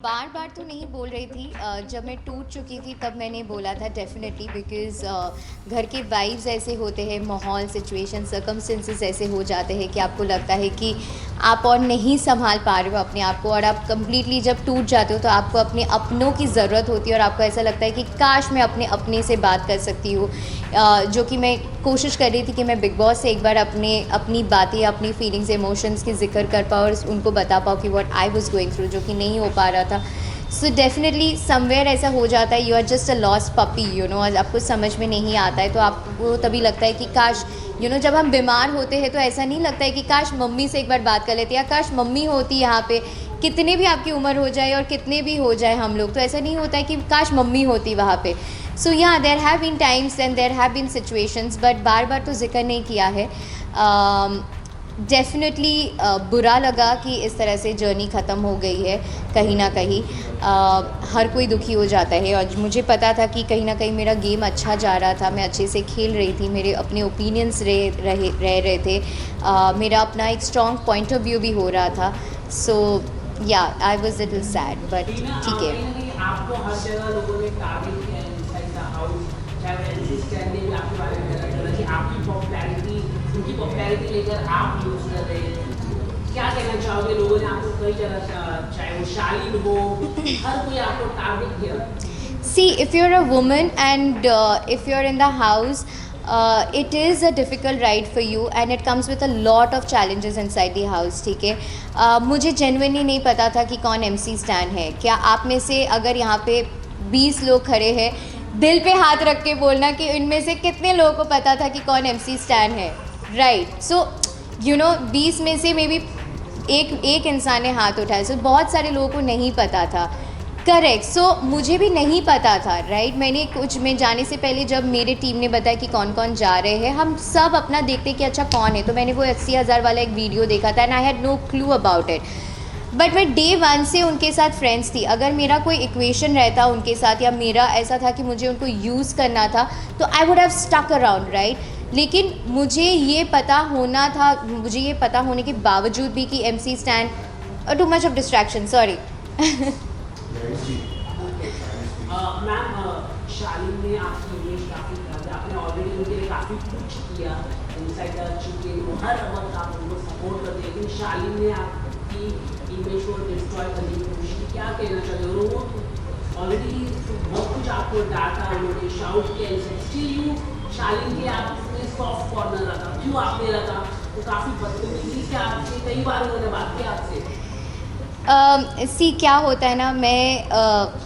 बार बार तो नहीं बोल रही थी। जब मैं टूट चुकी थी तब मैंने बोला था डेफिनेटली, बिकॉज़ घर के वाइब्स ऐसे होते हैं, माहौल, सिचुएशन, सर्कमस्टेंसेस ऐसे हो जाते हैं कि आपको लगता है कि आप और नहीं संभाल पा रहे हो अपने आप को, और आप कम्प्लीटली जब टूट जाते हो तो आपको अपने अपनों की ज़रूरत होती है और आपको ऐसा लगता है कि काश मैं अपने अपने से बात कर सकती हूँ। जो कि मैं कोशिश कर रही थी कि मैं बिग बॉस से एक बार अपनी बातें, अपनी फीलिंग्स, इमोशंस की ज़िक्र कर पाऊँ और उनको बता पाऊँ कि what I was going through, जो कि नहीं हो पा रहा था। सो डेफिनेटली समवेयर ऐसा हो जाता है, you are just a lost puppy, you know, आपको समझ में नहीं आता है तो आपको तभी लगता है कि काश, यू नो, जब हम बीमार होते हैं तो ऐसा नहीं लगता है कि काश मम्मी से एक बार बात कर लेते, या काश मम्मी होती यहाँ पे। कितने भी आपकी उम्र हो जाए और कितने भी हो जाए हम लोग, तो ऐसा नहीं होता है कि काश मम्मी होती वहाँ पे। So yeah there have been times and there have been situations, but बार बार तो जिक्र नहीं किया है। डेफ़िनेटली बुरा लगा कि इस तरह से जर्नी ख़त्म हो गई है कहीं ना कहीं। हर कोई दुखी हो जाता है, और मुझे पता था कि कहीं ना कहीं मेरा गेम अच्छा जा रहा था, मैं अच्छे से खेल रही थी, मेरे अपने ओपिनियंस रह रहे थे, मेरा अपना एक स्ट्रॉन्ग पॉइंट ऑफ व्यू भी हो रहा था। सो yeah I was little sad, but ठीक है। आपको हर जगह लोगों ने टारगेट किया है इनसाइड द हाउस, चाहे एनसिस्टेंट ने भी आपके बारे में पता चला कि आपकी पॉपुलैरिटी, उनकी पॉपुलैरिटी लेकर आप यूज़ कर रहे हैं। क्या कहना चाहोगे? लोगों ने आपको कई जगह, चाहे वो शालीन हो, हर कोई आपको टारगेट किया। See, if you're a woman and if you're in the house, it is a difficult ride for you and it comes with a lot of challenges inside the house, ठीक है। मुझे genuinely नहीं पता था कि कौन MC stand है। क्या आप में से अगर यहाँ पे 20 लोग खड़े हैं, दिल पे हाथ रख के बोलना कि इनमें से कितने लोगों को पता था कि कौन MC स्टैन है, राइट? सो यू नो 20 में से मे बी एक इंसान ने हाथ उठाया, सो बहुत सारे लोगों को नहीं पता था। करेक्ट। सो मुझे भी नहीं पता था, राइट? मैं जाने से पहले जब मेरे टीम ने बताया कि कौन कौन जा रहे हैं, हम सब अपना देखते कि अच्छा कौन है, तो मैंने वो 80,000 वाला एक वीडियो देखा था and I had no clue about it. But मैं डे 1 से उनके साथ फ्रेंड्स थी। अगर मेरा कोई इक्वेशन रहता उनके साथ, या मेरा ऐसा था कि मुझे उनको यूज़ करना था, तो I would have stuck around, right? लेकिन मुझे ये पता होने के बावजूद भी कि MC stand too much of distraction, sorry. Ma'am, Shalin ने आपकी इमेज काफ़ी खराब है, आपने ऑलरेडी उनके लिए काफ़ी कुछ किया इनसाइड द चूँकि वो हर वक्त आप उनको सपोर्ट करते हैं, लेकिन शालीन ने आपकी इमेज को डिस्ट्रॉय करने की कोशिश की। क्या कहना चाहते हो? वो ऑलरेडी बहुत कुछ आपको डांटा, उन्होंने शाउट किया, स्टिल यू शालीन के आपने सॉफ्ट कॉर्नर रखा, क्यों आपने रखा? वो काफ़ी बदतमीजी से आपसे कई बार उन्होंने बात की आपसे। सी क्या होता है ना, मैं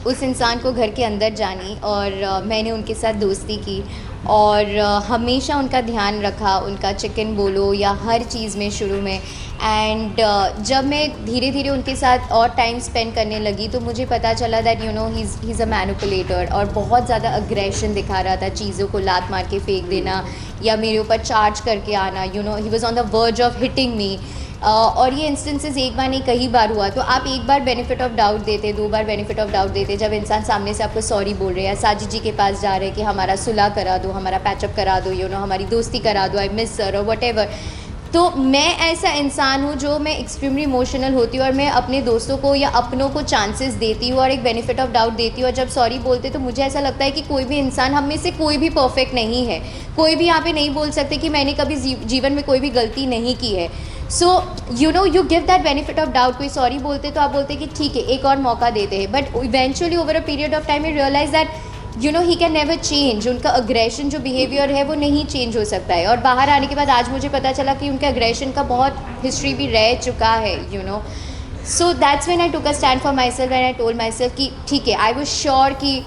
उस इंसान को घर के अंदर जानी और मैंने उनके साथ दोस्ती की और हमेशा उनका ध्यान रखा, उनका चिकन बोलो या हर चीज़ में शुरू में। एंड जब मैं धीरे धीरे उनके साथ और टाइम स्पेंड करने लगी तो मुझे पता चला that you know he is a manipulator, और बहुत ज़्यादा अग्रेशन दिखा रहा था, चीज़ों को लात मार के फेंक देना या मेरे ऊपर चार्ज करके आना, you know he was on the verge of hitting me. और ये इंस्टेंसेस एक बार नहीं कई बार हुआ। तो आप एक बार बेनिफिट ऑफ डाउट देते, 2 बार बेनिफिट ऑफ डाउट देते, जब इंसान सामने से आपको सॉरी बोल रहे हैं, साजिद जी के पास जा रहे हैं कि हमारा सुलह करा दो, हमारा पैचअप करा दो, यू नो हमारी दोस्ती करा दो, आई मिस सर और वट। तो मैं ऐसा इंसान हूँ जो मैं एक्सट्रीमली इमोशनल होती हूँ और मैं अपने दोस्तों को या अपनों को चांसेस देती हूँ और एक बेनिफिट ऑफ डाउट देती हूँ, और जब सॉरी बोलते तो मुझे ऐसा लगता है कि कोई भी इंसान, हम में से कोई भी परफेक्ट नहीं है, कोई भी यहाँ पे नहीं बोल सकते कि मैंने कभी जीवन में कोई भी गलती नहीं की है। So you know you give that benefit of doubt. कोई सॉरी बोलते तो आप बोलते कि ठीक है एक और मौका देते हैं, but eventually over a period of time you realize that you know he can never change. उनका अग्रेशन जो बिहेवियर है वो नहीं चेंज हो सकता है, और बाहर आने के बाद आज मुझे पता चला कि उनके अग्रेशन का बहुत हिस्ट्री भी रह चुका है, you no. So that's when I took a stand for my self and I told my self कि ठीक है, आई वाज श्योर कि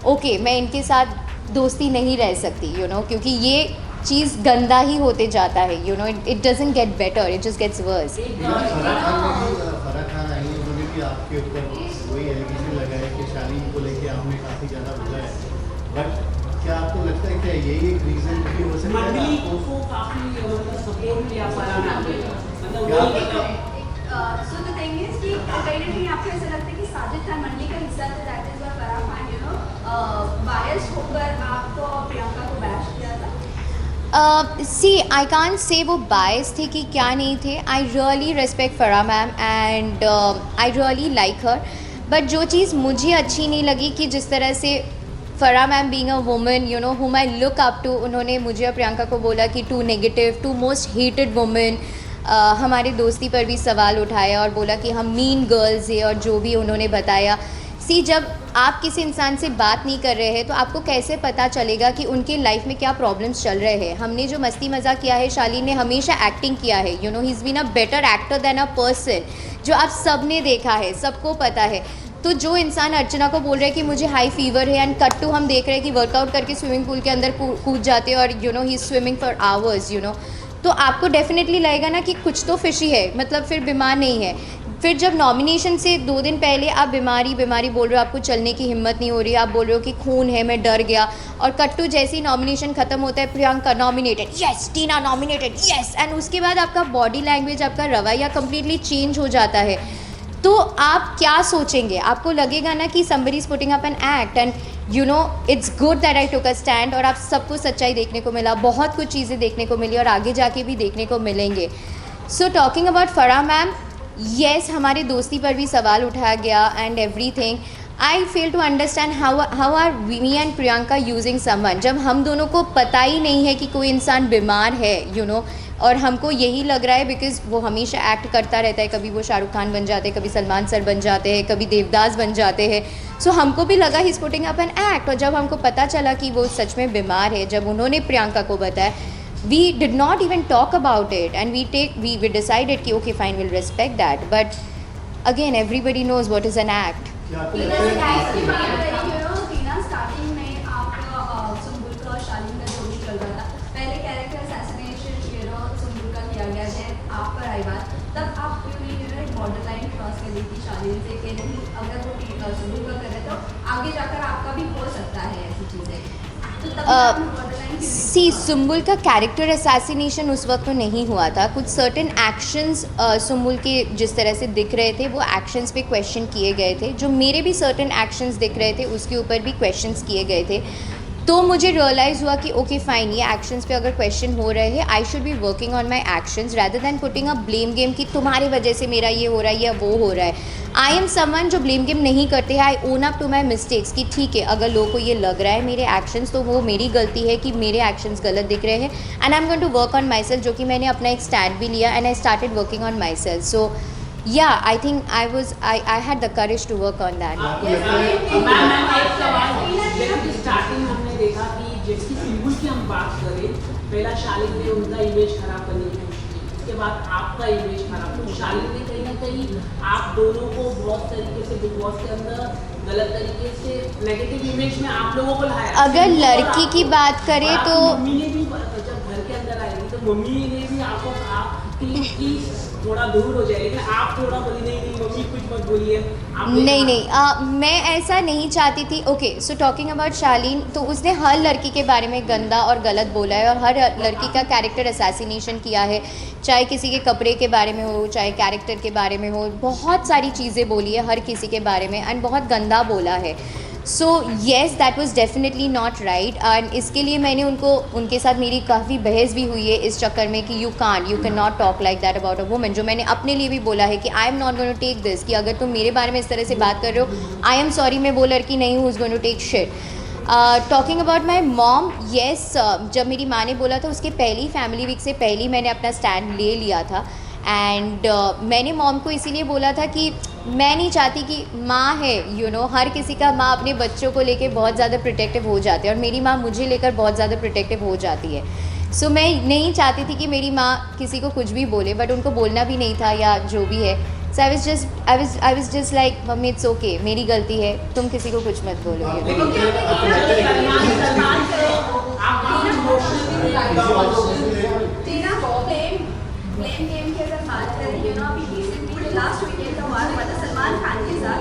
ओके मैं इनके साथ दोस्ती नहीं रह सकती, यू नो, क्योंकि ये चीज़ गंदा ही होते जाता है, you know, it doesn't get better, it just gets worse. Farah Khan आई, उन्होंने भी आपके ऊपर वही एलिगेशन लगाया कि शालीन को लेके आपने काफ़ी ज़्यादा बुरा है, बट क्या आपको लगता है क्या यही एक रीज़न भी हो सकता है? मंडली को काफ़ी मतलब सपोर्ट मिला फराह मैम ने, मतलब सो द थिंग इज कि कहीं ना कहीं आपको ऐसा लगता है कि साजिद खान मंडली का हिस्सा था, that is why Farah Khan you know bias होकर आपको और प्रियंका को बैश किया था। सी आई कांट से वो बायस थे कि क्या नहीं थे। I really respect Farah ma'am and I really like her. But जो चीज़ मुझे अच्छी नहीं लगी कि जिस तरह से Farah ma'am being a woman you know हुम आई लुक अप टू, उन्होंने मुझे और प्रियंका को बोला कि too negative, too most hated women, हमारी दोस्ती पर भी सवाल उठाया और बोला कि हम मीन गर्ल्स है और जो भी उन्होंने बताया। जब आप किसी इंसान से बात नहीं कर रहे हैं तो आपको कैसे पता चलेगा कि उनके लाइफ में क्या प्रॉब्लम्स चल रहे हैं। हमने जो मस्ती मजाक किया है, शालीन ने हमेशा एक्टिंग किया है, you know he is been a better actor than a person, जो आप सब ने देखा है, सबको पता है। तो जो इंसान अर्चना को बोल रहे हैं कि मुझे हाई फीवर है एंड कट टू हम देख रहे हैं कि वर्कआउट करके स्विमिंग पूल के अंदर कूद जाते हैं और you know he is swimming for hours, you know, तो आपको डेफिनेटली लगेगा ना कि कुछ तो फिशी है, मतलब फिर बीमार नहीं है। फिर जब नॉमिनेशन से 2 दिन पहले आप बीमारी बोल रहे हो, आपको चलने की हिम्मत नहीं हो रही, आप बोल रहे हो कि खून है, मैं डर गया, और कट्टू जैसे ही नॉमिनेशन ख़त्म होता है, Priyanka nominated, yes, Tina nominated, yes, and उसके बाद आपका बॉडी लैंग्वेज, आपका रवैया कम्प्लीटली चेंज हो जाता है। तो आप क्या सोचेंगे? आपको लगेगा ना कि somebody is putting up an act and you know it's good that I took a stand, और आप सबको सच्चाई देखने को मिला, बहुत कुछ चीज़ें देखने को मिली और आगे जाके भी देखने को मिलेंगे। So talking about Farah ma'am, yes, हमारी दोस्ती पर भी सवाल उठाया गया and everything. I fail to understand how are we and Priyanka using someone, जब हम दोनों को पता ही नहीं है कि कोई इंसान बीमार है, यू नो, और हमको यही लग रहा है बिकॉज़ वो हमेशा एक्ट करता रहता है, कभी वो शाहरुख खान बन जाते हैं, कभी सलमान सर बन जाते हैं, कभी देवदास बन जाते हैं। सो हमको भी लगा he is putting up an act, और जब हमको पता चला कि वो सच में बीमार है, जब उन्होंने प्रियंका को बताया, we did not even talk about it and we decided कि okay fine, we'll respect that, but again everybody knows what is an act. क्या आपको टीना लगता से है guys की बात कि करें, you know, टीना स्टार्टिंग में आपका सुम्बुल का और शालीन का जो भी चल रहा था, पहले character assassination you know Sumbul का किया गया है, आप पर आई बात, तब आप क्यों नहीं you know एक बॉर्डर लाइन क्रॉस कर ली थी शालीन से कि नहीं, अगर वो सुम्बुल का कर रहे तो आगे जाकर आपका भी हो सकता है ऐसी चीज़ें, तो तब आप बॉर्डर लाइन सी सुम्बुल का कैरेक्टर असैसिनेशन उस वक्त तो नहीं हुआ था। कुछ सर्टेन एक्शंस सुम्बुल के जिस तरह से दिख रहे थे, वो एक्शंस पे क्वेश्चन किए गए थे, जो मेरे भी सर्टेन एक्शंस दिख रहे थे उसके ऊपर भी क्वेश्चंस किए गए थे। तो मुझे रियलाइज़ हुआ कि ओके फाइन, ये एक्शंस पे अगर क्वेश्चन हो रहे हैं, I should be working on my actions rather than putting a blame game कि तुम्हारी वजह से मेरा ये हो रहा है या वो हो रहा है। आई एम समवन जो ब्लेम गेम नहीं करते हैं, I own up to my mistakes कि ठीक है, अगर लोगों को ये लग रहा है मेरे एक्शंस, तो वो मेरी गलती है कि मेरे एक्शंस गलत दिख रहे हैं, and I am going to work on myself, जो कि मैंने अपना एक स्टैंड भी लिया and I started working on myself. So yeah I think I had the courage to work on that. Ma'am एक सवाल, जैसे कि स्टार्टिंग हमने देखा कि जैसे सिंबल की हम बात करें, पहला शालीन ने उनका इमेज खराब करने की कोशिश की, उसके बाद आपका इमेज खराब, तो शालीन ने कहीं ना कहीं आप दोनों को बहुत तरीके से बिग बॉस के अंदर गलत तरीके से नेगेटिव इमेज में आप लोगों को लाया। अगर लड़की की बात करें तो मम्मी ने भी जब घर के अंदर आएगी तो मम्मी ने भी आपको कहा कि थोड़ा दूर हो जाए, लेकिन आप थोड़ा बोली नहीं मम्मी कुछ मत बोलिए। नहीं, मैं ऐसा नहीं चाहती थी। ओके, सो टॉकिंग अबाउट शालीन, तो उसने हर लड़की के बारे में गंदा और गलत बोला है और हर लड़की का कैरेक्टर असैसिनेशन किया है, चाहे किसी के कपड़े के बारे में हो, चाहे कैरेक्टर के बारे में हो, बहुत सारी चीज़ें बोली है हर किसी के बारे में एंड बहुत गंदा बोला है। So yes, that was definitely not right, and इसके लिए मैंने उनके साथ मेरी काफ़ी बहस भी हुई है इस चक्कर में कि you can not talk like that about a woman, जो मैंने अपने लिए भी बोला है कि I am not going to take this, कि अगर तुम मेरे बारे में इस तरह से बात कर रहे हो, आई एम सॉरी, मैं वो लड़की नहीं हूँ going to take shit. Talking about my mom, yes, जब मेरी माँ ने बोला था उसके पहली फैमिली वीक से पहले मैंने अपना स्टैंड ले लिया था, एंड मैंने मॉम को इसीलिए बोला था कि मैं नहीं चाहती कि माँ है, यू नो, हर किसी का माँ अपने बच्चों को लेके बहुत ज़्यादा प्रोटेक्टिव हो जाती है और मेरी माँ मुझे लेकर बहुत ज़्यादा प्रोटेक्टिव हो जाती है। सो मैं नहीं चाहती थी कि मेरी माँ किसी को कुछ भी बोले, बट उनको बोलना भी नहीं था या जो भी है। So I was just like mummy it's okay, मेरी गलती है, तुम किसी को कुछ मत बोलो। ब्लेम गेम की अगर बात करें, यू नो, अभी रिसेंटली जो लास्ट वीकेंड का वार हुआ था सलमान खान के साथ,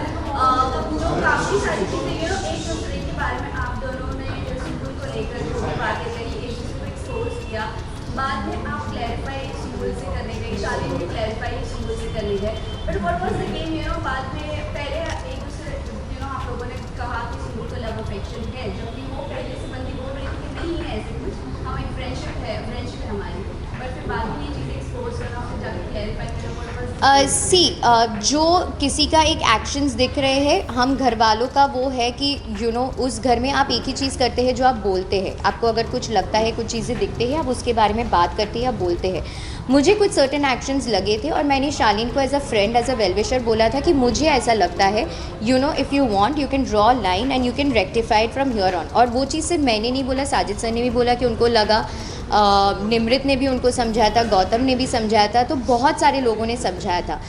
तो काफ़ी सारी चीज़ें, यू नो, एक दूसरे के बारे में आप दोनों ने जो सुम्बुल को लेकर जो भी बातें करी, एक दूसरे को एक्सपोज किया, बाद में आप क्लैरिफाई सुम्बुल से करने गए, शालीन भी क्लैरिफाई सुम्बुल से करने गए, but what was the game, you know, बाद में पहले एक दूसरे, यू नो, आप लोगों ने कहा कि सुम्बुल को लव अफेक्शन है, जबकि वो पहले से बंदी बोल रही थी कि नहीं है ऐसे कुछ, हम एक फ्रेंडशिप है हमारी, बट फिर बाद में ये चीज़ें एक्सपोज करना, फिर जाकर क्लैरिफाई करना, व्हाट वाज जो किसी का एक एक्शंस दिख रहे हैं, हम घर वालों का वो है कि उस घर में आप एक ही चीज़ करते हैं जो आप बोलते हैं। आपको अगर कुछ लगता है, कुछ चीज़ें दिखते हैं, आप उसके बारे में बात करते हैं या बोलते हैं। मुझे कुछ सर्टेन एक्शंस लगे थे और मैंने शालीन को as a friend, as a well wisher बोला था कि मुझे ऐसा लगता है, if you want you can draw line and you can rectify it from here on. और वो चीज़ सिर्फ मैंने नहीं बोला, साजिद सर ने भी बोला कि उनको लगा, निमृत ने भी उनको समझाया था, गौतम ने भी समझाया था, तो बहुत सारे लोगों ने समझाया था।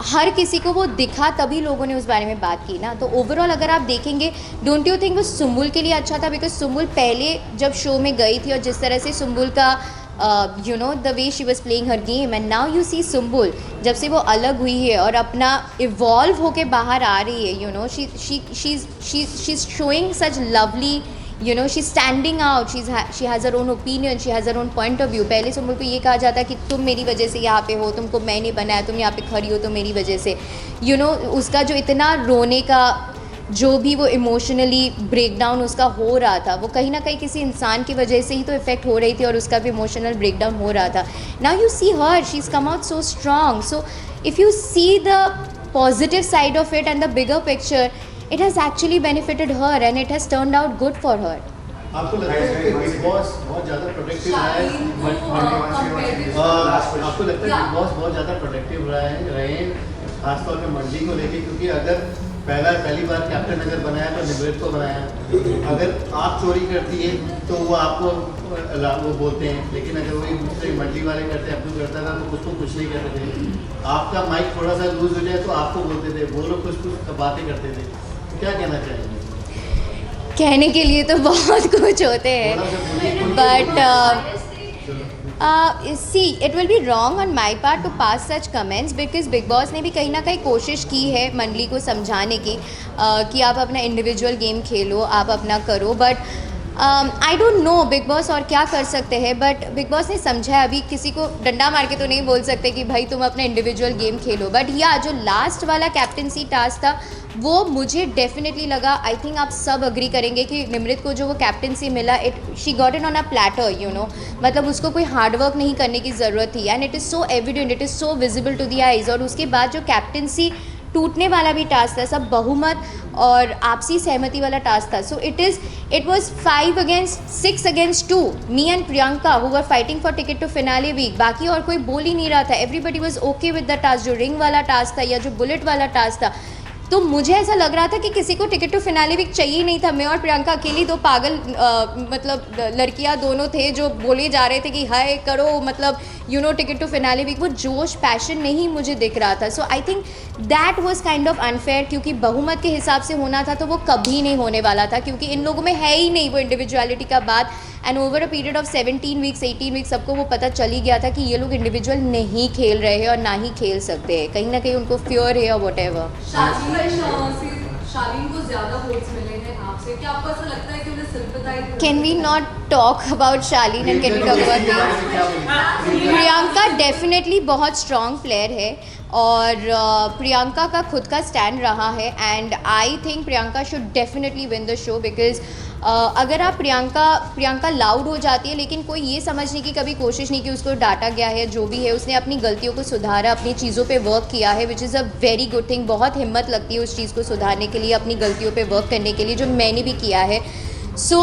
हर किसी को वो दिखा तभी लोगों ने उस बारे में बात की ना। तो ओवरऑल अगर आप देखेंगे, डोंट यू थिंक वो सुम्बुल के लिए अच्छा था? बिकॉज सुम्बुल पहले जब शो में गई थी और जिस तरह से सुम्बुल का the way she was playing her game, and now you see Sumbul जब से वो अलग हुई है और अपना इवॉल्व होके बाहर आ रही है, she is showing such lovely, she's standing out, she has her own opinion, she has her own point of view. पहले सुम्बुल को ये कहा जाता कि तुम मेरी वजह से यहाँ पे हो, तुमको मैंने बनाया, तुम यहाँ पे खड़ी हो तो मेरी वजह से, उसका जो इतना रोने का जो भी वो इमोशनली ब्रेकडाउन उसका हो रहा था, वो कहीं ना कहीं किसी इंसान की वजह से ही तो इफ़ेक्ट हो रही थी और उसका भी इमोशनल ब्रेकडाउन हो रहा था. Now you see her, she is come out so strong. So if you see the positive side of it and the bigger picture, it has actually benefited her and it has turned out good for her. आपको लगता है कि big boss बहुत ज़्यादा protective रहा है? आपको लगता है बिग बॉस बहुत ज़्यादा प्रोटेक्टिव रहे हैं खासतौर पे मंडी को लेके? क्योंकि अगर पहली बार कैप्टन अगर बनाया तो निमृत को बनाया, अगर आप चोरी करती है तो वो आपको वो बोलते हैं, लेकिन अगर वही दूसरे मंडी वाले करते हैं, अब्दुल करता था तो उसको कुछ नहीं कहते थे. आपका माइक थोड़ा सा लूज हो जाए तो आपको बोलते थे, वो लोग कुछ बातें करते थे. क्या कहना चाहेंगे? कहने के लिए तो बहुत कुछ होते हैं, but see it will be wrong on my part two pass such comments, because big boss ने भी कहीं ना कहीं कोशिश की है मंडली को समझाने की कि आप अपना इंडिविजुअल गेम खेलो, आप अपना करो. But I don't know big boss और क्या कर सकते हैं, बट बिग बॉस ने समझा. अभी किसी को डंडा मार के तो नहीं बोल सकते कि भाई तुम अपना इंडिविजुअल गेम खेलो. बट या जो लास्ट वाला कैप्टनसी टास्क था वो मुझे डेफिनेटली लगा, आई थिंक आप सब अग्री करेंगे कि निमृत को जो वो कैप्टनसी मिला, she got it on a platter, मतलब उसको कोई हार्डवर्क नहीं करने की ज़रूरत थी. And it is so evident, it is so visible to the eyes. और उसके बाद जो कैप्टनसी टूटने वाला भी टास्क था, सब बहुमत और आपसी सहमति वाला टास्क था. So it was 5 against 6 against 2, me and Priyanka who were fighting for ticket to finale week. बाकी और कोई बोल ही नहीं रहा था. Everybody was okay with the task. जो रिंग वाला टास्क था या जो बुलेट वाला टास्क था, तो मुझे ऐसा लग रहा था कि किसी को टिकट टू फिनाले वीक चाहिए नहीं था. मैं और प्रियंका अकेली दो पागल मतलब लड़कियां दोनों थे जो बोले जा रहे थे कि हाय करो, मतलब टिकट टू फिनाले वीक. वो जोश पैशन नहीं मुझे दिख रहा था. So I think that was kind of unfair, क्योंकि बहुमत के हिसाब से होना था तो वो कभी नहीं होने वाला था, क्योंकि इन लोगों में है ही नहीं वो इंडिविजुअलिटी का बात. And over a period of 17 weeks 18 weeks सबको वो पता चल ही गया था कि ये लोग इंडिविजुअल नहीं खेल रहे हैं और ना ही खेल सकते हैं. कहीं ना कहीं उनको फ्योर है और वट एवर. शालीन को ज़्यादा वोट्स मिले हैं आपसे, क्या आपको ऐसा लगता है कि उन्हें sympathize? Can we not talk about Shaleen and can we talk about Priyanka? Definitely बहुत स्ट्रॉन्ग प्लेयर है और प्रियंका का खुद का स्टैंड रहा है. And I think Priyanka should definitely win the show, because अगर आप प्रियंका लाउड हो जाती है, लेकिन कोई ये समझने की कभी कोशिश नहीं कि उसको डांटा गया है. जो भी है उसने अपनी गलतियों को सुधारा, अपनी चीज़ों पे वर्क किया है, which is a very good thing. बहुत हिम्मत लगती है उस चीज़ को सुधारने के लिए, अपनी गलतियों पे वर्क करने के लिए, जो मैंने भी किया है. सो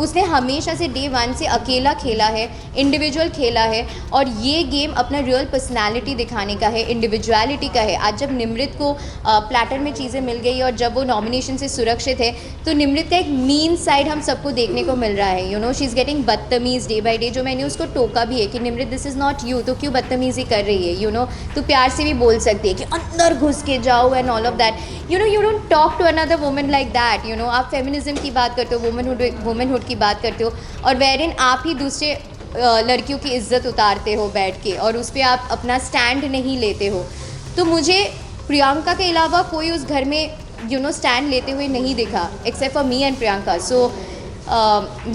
उसने हमेशा से डे 1 से अकेला खेला है, इंडिविजुअल खेला है, और ये गेम अपना रियल पर्सनालिटी दिखाने का है, इंडिविजुअलिटी का है. आज जब निमृत को प्लेटर में चीज़ें मिल गई और जब वो नॉमिनेशन से सुरक्षित है, तो निमृत का एक मीन साइड हम सबको देखने को मिल रहा है. शी इज़ गेटिंग बदतमीज़ डे बाई डे. जो मैंने उसको टोका भी है कि Nimrit this is not you, तो क्यों बदतमीज़ी कर रही है, तो प्यार से भी बोल सकती है कि अंदर घुस के जाओ and all of that. You don't talk to another woman like that. आप फेमिनिज्म की बात करते हो, वुमेनहुड की बात करते हो, और वेरिन आप ही दूसरे लड़कियों की इज्जत उतारते हो बैठ के, और उस पर आप अपना स्टैंड नहीं लेते हो. तो मुझे प्रियंका के अलावा कोई उस घर में स्टैंड लेते हुए नहीं दिखा except for me and Priyanka. So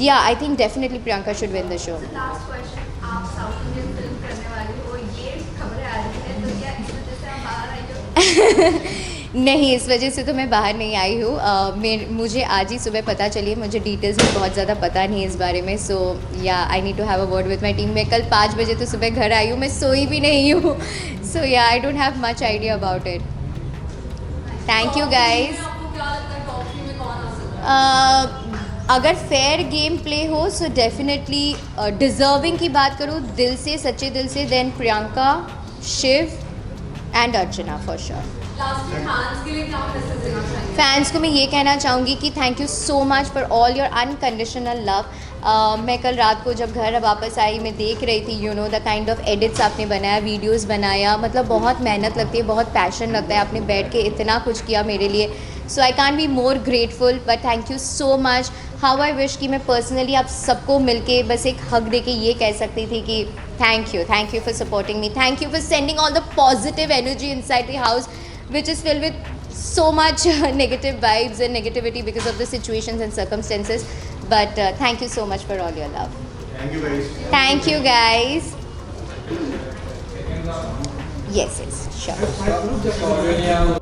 yeah I think definitely Priyanka should win the show. Last question, आप साउथ इंडियन फिल्म करने वाली हो, ये खबरें आ रही हैं, तो क्या इस वजह से आप बाहर आई हो? नहीं, इस वजह से तो मैं बाहर नहीं आई हूँ। मुझे आज ही सुबह पता चली, मुझे डिटेल्स में बहुत ज़्यादा पता नहीं है इस बारे में। So yeah I need to have a word with my team. मैं कल 5 बजे तो सुबह घर आई हूँ, मैं सोई भी नहीं हूँ। सो yeah I don't have much idea about it. Thank you guys. आपको क्या लगता है टॉप 3 में कौन आ सकता है? अगर फेयर गेम प्ले हो सो डेफिनेटली डिज़र्विंग की बात करूँ दिल से, सच्चे दिल से, then Priyanka, Shiv and Archana for sure. Last में फैंस के लिए क्या मैसेज देना चाहिए? फैंस को मैं ये कहना चाहूँगी कि thank you so much for all your unconditional love. मैं कल रात को जब घर वापस आई, मैं देख रही थी you know the kind of edits आपने बनाया, वीडियोस बनाया, मतलब बहुत मेहनत लगती है, बहुत पैशन लगता है। आपने बैठ के इतना कुछ किया मेरे लिए, so I can't be more grateful, but thank you so much. How I wish कि मैं पर्सनली आप सबको मिलके बस एक हग दे के ये कह सकती थी कि thank you for supporting me, thank you for sending all the positive energy inside the house which is filled with so much negative vibes and negativity because of the situations and circumstances. But thank you so much for all your love. Thank you guys. Thank you guys. Yes, sure.